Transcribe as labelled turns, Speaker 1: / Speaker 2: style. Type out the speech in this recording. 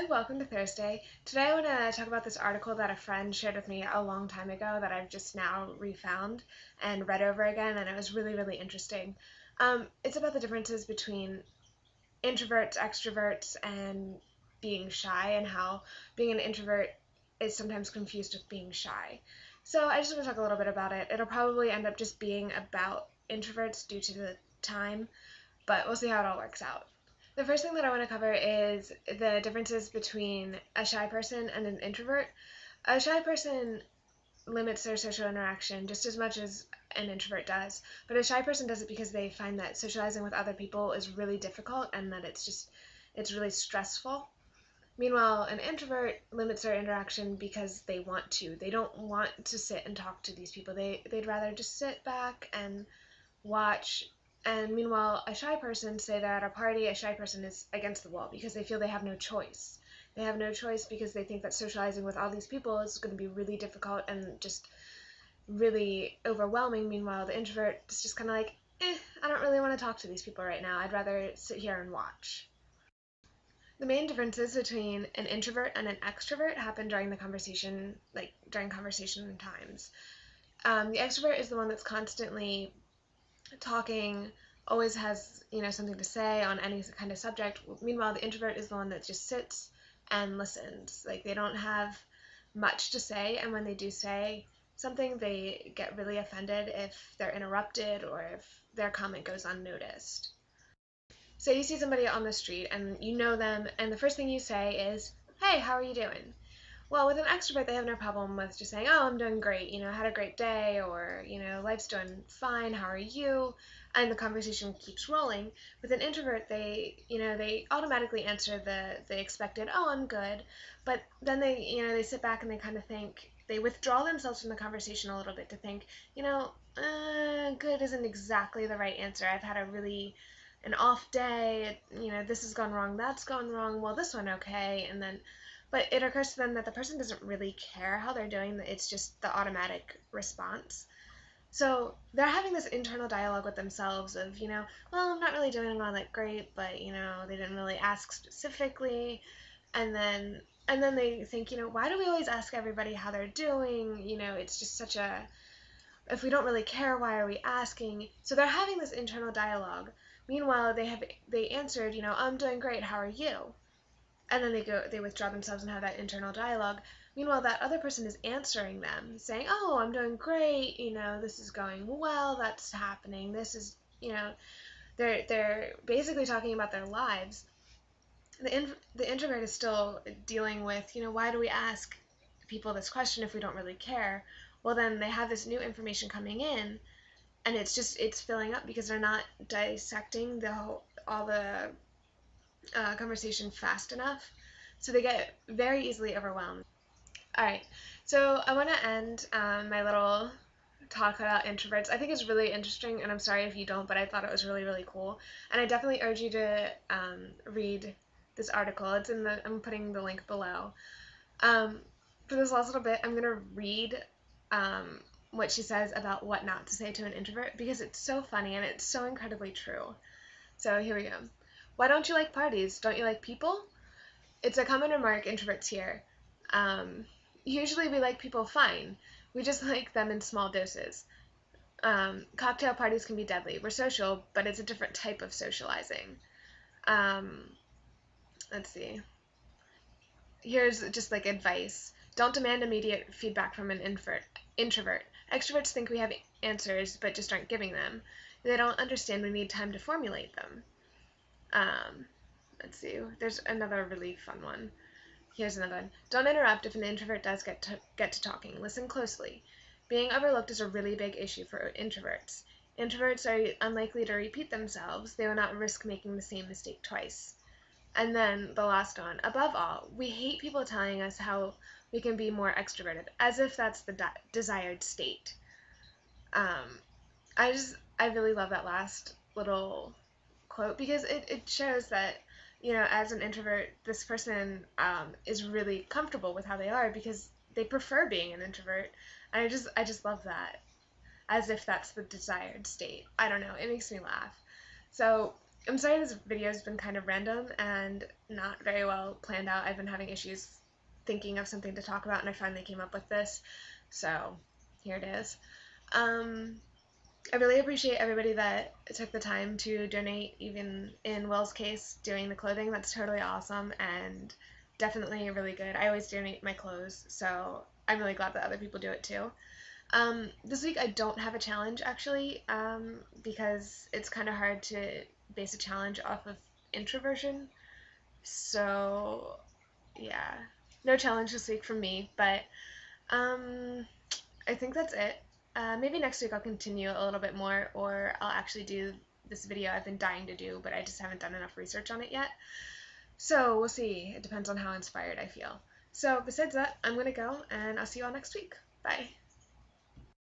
Speaker 1: and welcome to Thursday. Today I want to talk about this article that a friend shared with me a long time ago that I've just now refound and read over again, and it was really, really interesting. It's about the differences between introverts, extroverts, and being shy, and how being an introvert is sometimes confused with being shy. So I just want to talk a little bit about it. It'll probably end up just being about introverts due to the time, but we'll see how it all works out. The first thing that I want to cover is the differences between a shy person and an introvert. A shy person limits their social interaction just as much as an introvert does, but a shy person does it because they find that socializing with other people is really difficult and that it's really stressful. Meanwhile, an introvert limits their interaction because they want to. They don't want to sit and talk to these people. They'd rather just sit back and watch. And meanwhile, a shy person, say they're at a party, a shy person is against the wall because they feel they have no choice. They have no choice because they think that socializing with all these people is going to be really difficult and just really overwhelming. Meanwhile, the introvert is just kind of like, I don't really want to talk to these people right now. I'd rather sit here and watch. The main differences between an introvert and an extrovert happen during the conversation, like during conversation times. The extrovert is the one that's constantly talking, always has, something to say on any kind of subject. Meanwhile, the introvert is the one that just sits and listens. Like, they don't have much to say, and when they do say something, they get really offended if they're interrupted or if their comment goes unnoticed. So you see somebody on the street and you know them, and the first thing you say is, "Hey, how are you doing?" Well, with an extrovert, they have no problem with just saying, "Oh, I'm doing great, I had a great day," or, "Life's doing fine, how are you?" And the conversation keeps rolling. With an introvert, they automatically answer the expected, "Oh, I'm good." But then they sit back and they kind of think, they withdraw themselves from the conversation a little bit to think, good isn't exactly the right answer. I've had an off day, this has gone wrong, that's gone wrong, well, this one okay, and then but it occurs to them that the person doesn't really care how they're doing, it's just the automatic response. So they're having this internal dialogue with themselves of, well, I'm not really doing all that great, but, they didn't really ask specifically. And then they think, why do we always ask everybody how they're doing? It's just if we don't really care, why are we asking? So they're having this internal dialogue. Meanwhile, they answered, I'm doing great, how are you? And then they withdraw themselves and have that internal dialogue. Meanwhile, that other person is answering them, saying, "Oh, I'm doing great, this is going well, that's happening, this is," they're basically talking about their lives. The introvert is still dealing with, why do we ask people this question if we don't really care? Well, then they have this new information coming in, and it's filling up because they're not dissecting all the conversation fast enough, so they get very easily overwhelmed. All right, so I want to end my little talk about introverts. I think it's really interesting, and I'm sorry if you don't, but I thought it was really, really cool, and I definitely urge you to read this article. I'm putting the link below. Um, for this last little bit, I'm gonna read what she says about what not to say to an introvert because it's so funny and it's so incredibly true. So here we go. Why don't you like parties? Don't you like people? It's a common remark introverts hear. Usually we like people fine. We just like them in small doses. Cocktail parties can be deadly. We're social, but it's a different type of socializing. Let's see. Here's just like advice. Don't demand immediate feedback from an introvert. Extroverts think we have answers, but just aren't giving them. They don't understand we need time to formulate them. Let's see. There's another really fun one. Here's another one. Don't interrupt if an introvert does get to talking. Listen closely. Being overlooked is a really big issue for introverts. Introverts are unlikely to repeat themselves. They will not risk making the same mistake twice. And then the last one. Above all, we hate people telling us how we can be more extroverted, as if that's the desired state. I really love that last little quote because it shows that, as an introvert, this person is really comfortable with how they are because they prefer being an introvert. And I just love that, as if that's the desired state. I don't know, it makes me laugh. So I'm sorry this video has been kind of random and not very well planned out. I've been having issues thinking of something to talk about, and I finally came up with this. So here it is. Um, I really appreciate everybody that took the time to donate, even in Will's case, doing the clothing. That's totally awesome and definitely really good. I always donate my clothes, so I'm really glad that other people do it too. This week I don't have a challenge actually, because it's kind of hard to base a challenge off of introversion. So yeah, no challenge this week from me, but um, I think that's it. Maybe next week I'll continue a little bit more, or I'll actually do this video I've been dying to do, but I just haven't done enough research on it yet. So we'll see. It depends on how inspired I feel. So besides that, I'm gonna go, and I'll see you all next week. Bye.